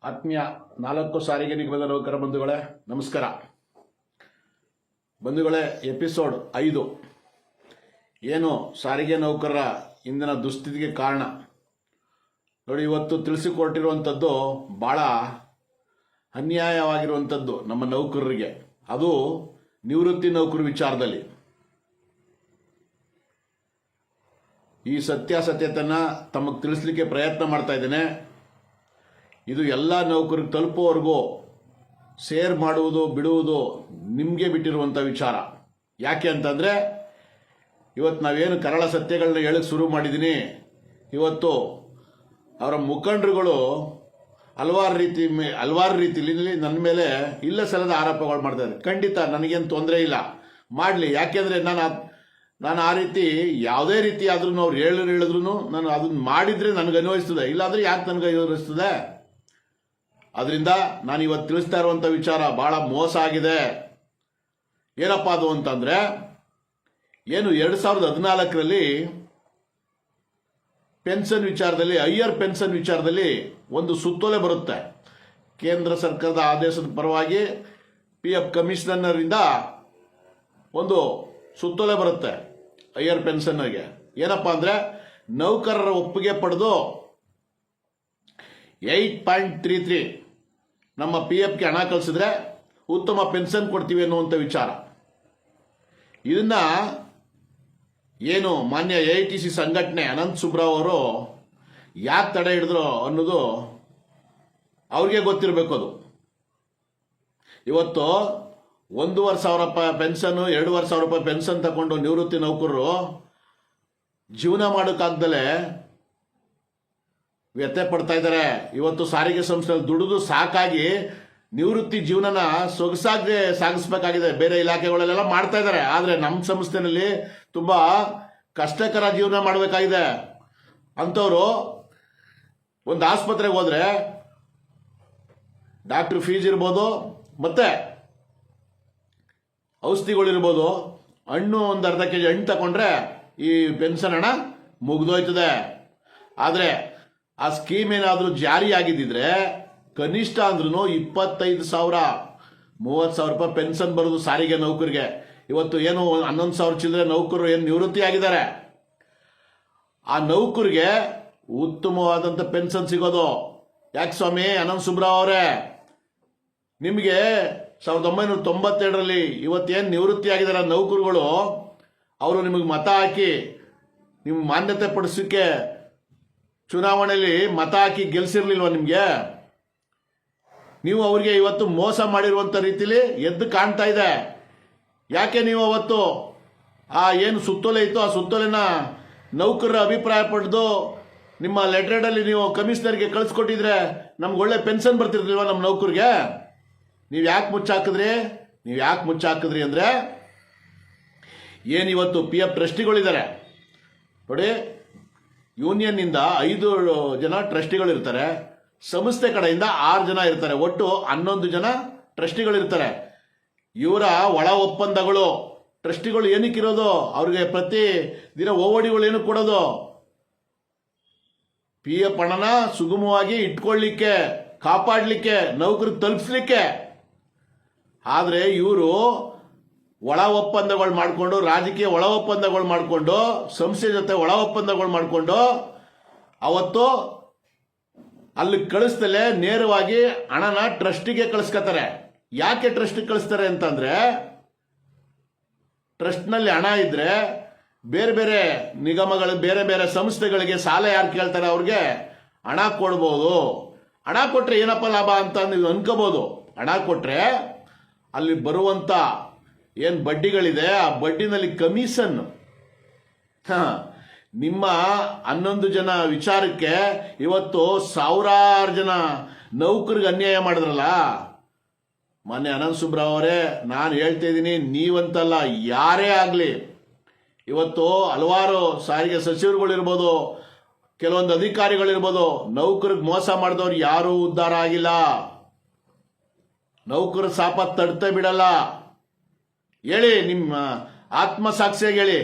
ಆತ್ಮೀಯ 4 ಸಾರಿಗೆ ನಿಗಮದ ನೌಕರ ಬಂಧುಗಳೇ ನಮಸ್ಕಾರ. ಬಂಧುಗಳೇ, ಎಪಿಸೋಡ್ 5 ಏನು ಸಾರಿಗೆ ನೌಕರರ ಇಂದಿನ ದುಸ್ಥಿತಿಗೆ ಕಾರಣ ನೋಡಿ. ಇವತ್ತು ತಿಳಿಸಿಕೊಟ್ಟಿರುವಂಥದ್ದು ಭಾಳ ಅನ್ಯಾಯವಾಗಿರುವಂಥದ್ದು ನಮ್ಮ ನೌಕರರಿಗೆ, ಅದು ನಿವೃತ್ತಿ ನೌಕರ ವಿಚಾರದಲ್ಲಿ. ಈ ಸತ್ಯಾಸತ್ಯತೆಯನ್ನು ತಮಗೆ ತಿಳಿಸ್ಲಿಕ್ಕೆ ಪ್ರಯತ್ನ ಮಾಡ್ತಾ ಇದ್ದೇನೆ. ಇದು ಎಲ್ಲ ನೌಕರಿಗೆ ತಲುಪುವವರೆಗೂ ಶೇರ್ ಮಾಡುವುದು ಬಿಡುವುದು ನಿಮಗೆ ಬಿಟ್ಟಿರುವಂಥ ವಿಚಾರ. ಯಾಕೆ ಅಂತಂದರೆ ಇವತ್ತು ನಾವೇನು ಕರಾಳ ಸತ್ಯಗಳನ್ನ ಹೇಳಕ್ಕೆ ಶುರು ಮಾಡಿದ್ದೀನಿ. ಇವತ್ತು ಅವರ ಮುಖಂಡರುಗಳು ಹಲವಾರು ರೀತಿಯಲ್ಲಿ ನನ್ನ ಮೇಲೆ ಇಲ್ಲ ಸಲ್ಲದ ಆರೋಪಗಳು ಮಾಡ್ತಾರೆ. ಖಂಡಿತ ನನಗೇನು ತೊಂದರೆ ಇಲ್ಲ, ಮಾಡಲಿ. ಯಾಕೆಂದರೆ ನಾನು ಆ ರೀತಿ ಯಾವುದೇ ರೀತಿ ಆದ್ರೂ ಅವ್ರು ಹೇಳಿದ್ರು ನಾನು ಅದನ್ನು ಮಾಡಿದರೆ ನನಗೆ ಅನ್ವಯಿಸ್ತದೆ, ಇಲ್ಲಾಂದರೆ ಯಾಕೆ ನನಗೆ ಅನ್ವಯಿಸ್ತದೆ? ಅದರಿಂದ ನಾನು ಇವತ್ತು ತಿಳಿಸ್ತಾ ಇರುವಂಥ ವಿಚಾರ ಭಾಳ ಮೋಸ ಆಗಿದೆ. ಏನಪ್ಪ ಅದು ಅಂತಂದರೆ, ಏನು 2014ರಲ್ಲಿ ಪೆನ್ಷನ್ ವಿಚಾರದಲ್ಲಿ, ಹೈಯರ್ ಪೆನ್ಷನ್ ವಿಚಾರದಲ್ಲಿ ಒಂದು ಸುತ್ತೋಲೆ ಬರುತ್ತೆ. ಕೇಂದ್ರ ಸರ್ಕಾರದ ಆದೇಶದ ಪರವಾಗಿ PF ಕಮಿಷನರಿಂದ ಒಂದು ಸುತ್ತೋಲೆ ಬರುತ್ತೆ ಹೈಯರ್ ಪೆನ್ಷನ್ಗೆ. ಏನಪ್ಪ ಅಂದರೆ, ನೌಕರರ ಒಪ್ಪಿಗೆ ಪಡೆದು 8.33 ನಮ್ಮ PFಗೆ ಹಣ ಕಳಿಸಿದ್ರೆ ಉತ್ತಮ ಪೆನ್ಷನ್ ಕೊಡ್ತೀವಿ ಅನ್ನುವಂಥ ವಿಚಾರ. ಇದನ್ನ ಏನು ಮಾನ್ಯ AITC ಸಂಘಟನೆ ಅನಂತ್ ಸುಬ್ರಾವ್ ಅವರು ಯಾಕೆ ತಡೆ ಹಿಡಿದ್ರು ಅನ್ನೋದು ಅವ್ರಿಗೆ ಗೊತ್ತಿರಬೇಕು. ಅದು ಇವತ್ತು 1,500 ರೂಪಾಯಿ ಪೆನ್ಷನ್, 2,500 ರೂಪಾಯಿ ಪೆನ್ಷನ್ ತಗೊಂಡು ನಿವೃತ್ತಿ ನೌಕರರು ಜೀವನ ಮಾಡೋಕ್ಕಾಗ್ದಲೇ ವ್ಯಥೆ ಪಡ್ತಾ ಇದ್ದಾರೆ. ಇವತ್ತು ಸಾರಿಗೆ ಸಂಸ್ಥೆಯಲ್ಲಿ ದುಡಿದು ಸಾಕಾಗಿ ನಿವೃತ್ತಿ ಜೀವನನ ಸೊಗಸಾಗಿ ಸಾಗಿಸ್ಬೇಕಾಗಿದೆ. ಬೇರೆ ಇಲಾಖೆಗಳಲ್ಲೆಲ್ಲ ಮಾಡ್ತಾ ಇದ್ದಾರೆ, ಆದರೆ ನಮ್ಮ ಸಂಸ್ಥೆನಲ್ಲಿ ತುಂಬಾ ಕಷ್ಟಕರ ಜೀವನ ಮಾಡಬೇಕಾಗಿದೆ. ಅಂಥವ್ರು ಒಂದು ಆಸ್ಪತ್ರೆಗೆ ಹೋದ್ರೆ ಡಾಕ್ಟರ್ ಫೀಸ್ ಇರ್ಬೋದು, ಮತ್ತೆ ಔಷಧಿಗಳಿರ್ಬೋದು, ಹಣ್ಣು ಒಂದು ಅರ್ಧ kg ಹಣ್ಣು ತಗೊಂಡ್ರೆ ಈ ಪೆನ್ಷನ್ ಹಣ ಮುಗಿದೋಯ್ತದೆ. ಆದರೆ ಆ ಸ್ಕೀಮ್ ಏನಾದರೂ ಜಾರಿಯಾಗಿದ್ದಿದ್ರೆ ಕನಿಷ್ಠ ಅಂದ್ರೂ 25,000 30,000 ರೂಪಾಯಿ ಪೆನ್ಷನ್ ಬರೋದು ಸಾರಿಗೆ ನೌಕರಿಗೆ. ಇವತ್ತು ಏನು 11,000 ಚಿಲ್ಲರೆ ನೌಕರರು ಏನು ನಿವೃತ್ತಿ ಆಗಿದ್ದಾರೆ, ಆ ನೌಕರಿಗೆ ಉತ್ತಮವಾದಂಥ ಪೆನ್ಷನ್ ಸಿಗೋದು. ಯಾಕೆ ಸ್ವಾಮಿ ಅನಂತ್ ಸುಬ್ರಾವ್ ಅವರೇ, ನಿಮಗೆ 1992ರಲ್ಲಿ ಇವತ್ತೇನು ನಿವೃತ್ತಿ ಆಗಿದ್ದಾರೆ ನೌಕರುಗಳು, ಅವರು ನಿಮಗೆ ಮತ ಹಾಕಿ ನಿಮ್ಮ ಮಾನ್ಯತೆ ಪಡಿಸೋಕ್ಕೆ ಚುನಾವಣೆಯಲ್ಲಿ ಮತ ಹಾಕಿ ಗೆಲ್ಸಿರ್ಲಿಲ್ವ ನಿಮಗೆ? ನೀವು ಅವ್ರಿಗೆ ಇವತ್ತು ಮೋಸ ಮಾಡಿರುವಂಥ ರೀತಿಲಿ ಎದ್ದು ಕಾಣ್ತಾ ಇದೆ. ಯಾಕೆ ನೀವು ಅವತ್ತು ಆ ಏನು ಸುತ್ತೋಲೆ ಇತ್ತು, ಆ ಸುತ್ತೋಲೆನ ನೌಕರರ ಅಭಿಪ್ರಾಯ ಪಡೆದು ನಿಮ್ಮ ಲೆಟರ್ಡಲ್ಲಿ ನೀವು ಕಮಿಷನರ್ಗೆ ಕಳಿಸ್ಕೊಟ್ಟಿದ್ರೆ ನಮ್ಗೆ ಒಳ್ಳೆ ಪೆನ್ಷನ್ ಬರ್ತಿರ್ಲಿಲ್ವ ನಮ್ಮ ನೌಕರಿಗೆ? ನೀವು ಯಾಕೆ ಮುಚ್ಚಾಕಿದ್ರಿ ಅಂದರೆ, ಏನಿವತ್ತು PF ಟ್ರಸ್ಟಿಗಳಿದ್ದಾರೆ ನೋಡಿ, ಯೂನಿಯನ್ನಿಂದ 5 ಜನ ಟ್ರಸ್ಟಿಗಳಿರ್ತಾರೆ, ಸಂಸ್ಥೆ ಕಡೆಯಿಂದ 6 ಜನ ಇರ್ತಾರೆ, ಒಟ್ಟು 11 ಜನ ಟ್ರಸ್ಟಿಗಳಿರ್ತಾರೆ. ಇವರ ಒಳ ಒಪ್ಪಂದಗಳು ಟ್ರಸ್ಟಿಗಳು ಏನಕ್ಕಿರೋದು? ಅವ್ರಿಗೆ ಪ್ರತಿ ದಿನ ಓವಡಿಗಳು ಏನು ಕೊಡೋದು? PF ಹಣನ ಸುಗಮವಾಗಿ ಇಟ್ಕೊಳ್ಳಿಕ್ಕೆ, ಕಾಪಾಡಲಿಕ್ಕೆ, ನೌಕರಿಗೆ ತಲುಪಿಸ್ಲಿಕ್ಕೆ. ಆದರೆ ಇವರು ಒಳ ಒಪ್ಪಂದಗಳು ಮಾಡಿಕೊಂಡು, ರಾಜಕೀಯ ಒಳ ಒಪ್ಪಂದಗಳು ಮಾಡಿಕೊಂಡು, ಸಂಸ್ಥೆ ಜೊತೆ ಒಳ ಒಪ್ಪಂದಗಳು ಮಾಡಿಕೊಂಡು ಅವತ್ತು ಅಲ್ಲಿ ಕಳಿಸ್ತಲೇ ನೇರವಾಗಿ ಹಣನ ಟ್ರಸ್ಟಿಗೆ ಕಳಿಸ್ಕೊತಾರೆ. ಯಾಕೆ ಟ್ರಸ್ಟಿಗೆ ಕಳಿಸ್ತಾರೆ ಅಂತಂದ್ರೆ, ಟ್ರಸ್ಟ್ನಲ್ಲಿ ಹಣ ಇದ್ರೆ ಬೇರೆ ಬೇರೆ ನಿಗಮಗಳು, ಬೇರೆ ಬೇರೆ ಸಂಸ್ಥೆಗಳಿಗೆ ಸಾಲ ಯಾರು ಕೇಳ್ತಾರೆ ಅವ್ರಿಗೆ ಹಣ ಕೊಡ್ಬೋದು. ಹಣ ಕೊಟ್ರೆ ಏನಪ್ಪ ಲಾಭ ಅಂತ ನೀವು ಅನ್ಕೋಬಹುದು. ಹಣ ಕೊಟ್ರೆ ಅಲ್ಲಿ ಬರುವಂತ ಏನು ಬಡ್ಡಿಗಳಿದೆ, ಆ ಬಡ್ಡಿನಲ್ಲಿ ಕಮಿಷನ್. ನಿಮ್ಮ 11 ಜನ ವಿಚಾರಕ್ಕೆ ಇವತ್ತು ಸಾವಿರಾರು ಜನ ನೌಕರಿಗೆ ಅನ್ಯಾಯ ಮಾಡಿದ್ರಲ್ಲ. ಮಾನ್ಯ ಅನಂತ್ ಸುಬ್ರಾವ್ ಅವರೇ, ನಾನು ಹೇಳ್ತಾ ಇದ್ದೀನಿ, ನೀವಂತಲ್ಲ ಯಾರೇ ಆಗಲಿ, ಇವತ್ತು ಹಲವಾರು ಸಾರಿಗೆ ಸಚಿವರುಗಳಿರ್ಬೋದು, ಕೆಲವೊಂದು ಅಧಿಕಾರಿಗಳಿರ್ಬೋದು, ನೌಕರಿಗೆ ಮೋಸ ಮಾಡಿದವ್ರು ಯಾರೂ ಉದ್ಧಾರ ಆಗಿಲ್ಲ. ನೌಕರ ಸಾಪ ತಡ್ತಾ ಬಿಡಲ್ಲ. ಹೇಳಿ, ನಿಮ್ಮ ಆತ್ಮಸಾಕ್ಷಿಯಾಗಿ ಹೇಳಿ,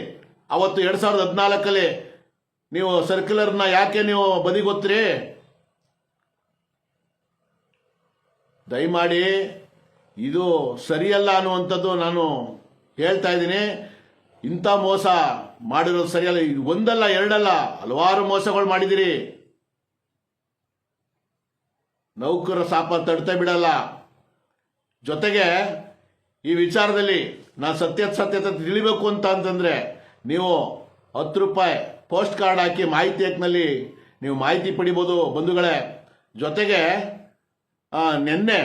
ಅವತ್ತು 2014ರಲ್ಲಿ ನೀವು ಸರ್ಕ್ಯುಲರ್ನ ಯಾಕೆ ನೀವು ಬದಿಗೊತ್ತೀರಿ? ದಯಮಾಡಿ ಇದು ಸರಿಯಲ್ಲ ಅನ್ನುವಂಥದ್ದು ನಾನು ಹೇಳ್ತಾ ಇದ್ದೀನಿ. ಇಂಥ ಮೋಸ ಮಾಡಿರೋದು ಸರಿಯಲ್ಲ. ಇದು ಒಂದಲ್ಲ ಎರಡಲ್ಲ, ಹಲವಾರು ಮೋಸಗಳು ಮಾಡಿದಿರಿ. ನೌಕರ ಸಾಪ ತಡ್ತಾ ಬಿಡಲ್ಲ. ಜೊತೆಗೆ ಈ ವಿಚಾರದಲ್ಲಿ ನಾನು ಸತ್ಯತೆ ತಿಳಿಬೇಕು ಅಂತಂದ್ರೆ ನೀವು 10 ರೂಪಾಯಿ ಪೋಸ್ಟ್ ಕಾರ್ಡ್ ಹಾಕಿ ಮಾಹಿತಿ ಆ್ಯಕ್ನಲ್ಲಿ ನೀವು ಮಾಹಿತಿ ಪಡಿಬೋದು ಬಂಧುಗಳೇ. ಜೊತೆಗೆ ನಿನ್ನೆ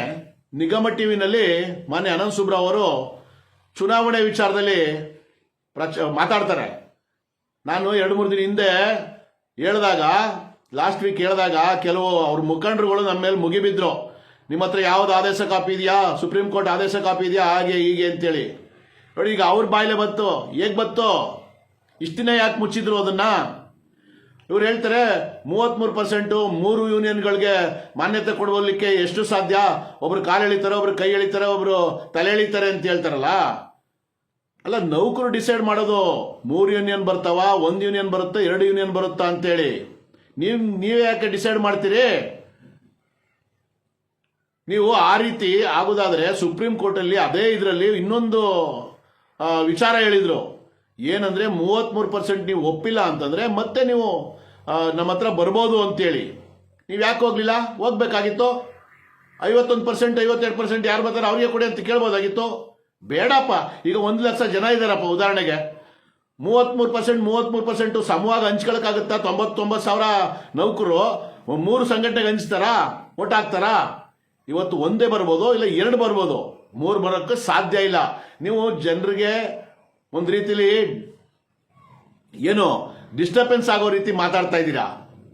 ನಿಗಮ ಟಿವಿನಲ್ಲಿ ಮಾನ್ಯ ಅನಂತ್ ಸುಬ್ರಾವ್ ಅವರು ಚುನಾವಣೆ ವಿಚಾರದಲ್ಲಿ ಮಾತಾಡ್ತಾರೆ. ನಾನು 2-3 ದಿನ ಹಿಂದೆ ಹೇಳಿದಾಗ, ಲಾಸ್ಟ್ ವೀಕ್ ಹೇಳಿದಾಗ ಕೆಲವು ಅವ್ರ ಮುಖಂಡರುಗಳು ನಮ್ಮ ಮೇಲೆ ಮುಗಿಬಿದ್ರು. ನಿಮ್ಮ ಹತ್ರ ಯಾವ್ದು ಆದೇಶ ಕಾಪಿ ಇದೆಯಾ, ಸುಪ್ರೀಂ ಕೋರ್ಟ್ ಆದೇಶ ಕಾಪಿ ಇದೆಯಾ, ಹಾಗೆ ಹೀಗೆ ಅಂತೇಳಿ. ನೋಡಿ, ಈಗ ಅವ್ರ ಬಾಯಿಲೆ ಬತ್ತು. ಹೇಗೆ ಬತ್ತು? ಇಷ್ಟು ದಿನ ಯಾಕೆ ಮುಚ್ಚಿದ್ರು ಅದನ್ನ? ಇವ್ರು ಹೇಳ್ತಾರೆ 33% 3 ಯೂನಿಯನ್ಗಳಿಗೆ ಮಾನ್ಯತೆ ಕೊಡುವಲಿಕ್ಕೆ ಎಷ್ಟು ಸಾಧ್ಯ? ಒಬ್ರು ಕಾಲು ಎಳಿತಾರೆ, ಒಬ್ರು ಕೈ ಎಳಿತಾರೆ, ಒಬ್ರು ತಲೆ ಎಳಿತಾರೆ ಅಂತ ಹೇಳ್ತಾರಲ್ಲ. ಅಲ್ಲ, ನೌಕರು ಡಿಸೈಡ್ ಮಾಡೋದು 3 ಯೂನಿಯನ್ ಬರ್ತಾವ, 1 ಯೂನಿಯನ್ ಬರುತ್ತಾ, 2 ಯೂನಿಯನ್ ಬರುತ್ತಾ ಅಂತೇಳಿ. ನೀವೇ ಯಾಕೆ ಡಿಸೈಡ್ ಮಾಡ್ತೀರಿ? ನೀವು ಆ ರೀತಿ ಆಗೋದಾದ್ರೆ ಸುಪ್ರೀಂ ಕೋರ್ಟಲ್ಲಿ ಅದೇ ಇದರಲ್ಲಿ ಇನ್ನೊಂದು ವಿಚಾರ ಹೇಳಿದ್ರು. ಏನಂದ್ರೆ 33% ನೀವು ಒಪ್ಪಿಲ್ಲ ಅಂತಂದ್ರೆ ಮತ್ತೆ ನೀವು ನಮ್ಮ ಹತ್ರ ಬರ್ಬೋದು ಅಂತೇಳಿ. ನೀವು ಯಾಕೆ ಹೋಗ್ಲಿಲ್ಲ? ಹೋಗ್ಬೇಕಾಗಿತ್ತು. 51%, 52% ಯಾರು ಬರ್ತಾರೆ ಅವ್ರಿಗೆ ಕೊಡಿ ಅಂತ ಕೇಳ್ಬೋದಾಗಿತ್ತು. ಬೇಡಪ್ಪ. ಈಗ 1 ಲಕ್ಷ ಜನ ಇದ್ದಾರಪ್ಪ, ಉದಾಹರಣೆಗೆ 33% ಸಮವಾಗಿ ಹಂಚ್ಕೊಳಕ್ಕಾಗುತ್ತಾ? 99,000 ನೌಕರು 3 ಸಂಘಟನೆಗೆ ಹಂಚ್ತಾರಾ? ಒಟ್ಟು ಹಾಕ್ತಾರಾ? ಇವತ್ತು ಒಂದೇ ಬರ್ಬೋದು, ಇಲ್ಲ 2 ಬರ್ಬೋದು, 3 ಬರೋಕ್ಕೆ ಸಾಧ್ಯ ಇಲ್ಲ. ನೀವು ಜನರಿಗೆ ಒಂದು ರೀತಿಲಿ ಏನು ಡಿಸ್ಟರ್ಬೆನ್ಸ್ ಆಗೋ ರೀತಿ ಮಾತಾಡ್ತಾ ಇದ್ದೀರಾ,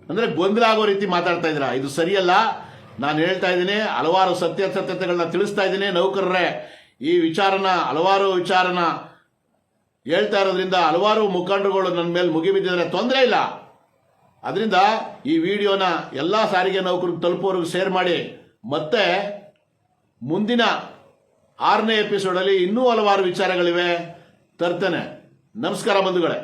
ಅಂದ್ರೆ ಗೊಂದಲ ಆಗೋ ರೀತಿ ಮಾತಾಡ್ತಾ ಇದ್ದೀರಾ. ಇದು ಸರಿಯಲ್ಲ. ನಾನು ಹೇಳ್ತಾ ಇದ್ದೀನಿ, ಹಲವಾರು ಸತ್ಯತೆಗಳನ್ನ ತಿಳಿಸ್ತಾ ಇದ್ದೀನಿ. ನೌಕರರೇ, ಈ ಹಲವಾರು ವಿಚಾರನ ಹೇಳ್ತಾ ಇರೋದ್ರಿಂದ ಹಲವಾರು ಮುಖಂಡರುಗಳು ನನ್ನ ಮೇಲೆ ಮುಗಿಬಿದ್ದಿದ್ರೆ ತೊಂದರೆ ಇಲ್ಲ. ಅದರಿಂದ ಈ ವಿಡಿಯೋನ ಎಲ್ಲ ಸಾರಿಗೆ ನೌಕರಿಗೆ ತಲುಪೋರ್ಗೆ ಶೇರ್ ಮಾಡಿ. ಮತ್ತೆ ಮುಂದಿನ 6ನೇ ಎಪಿಸೋಡಲ್ಲಿ ಇನ್ನೂ ಹಲವಾರು ವಿಚಾರಗಳಿವೆ, ತರ್ತೇನೆ. ನಮಸ್ಕಾರ ಬಂಧುಗಳೇ.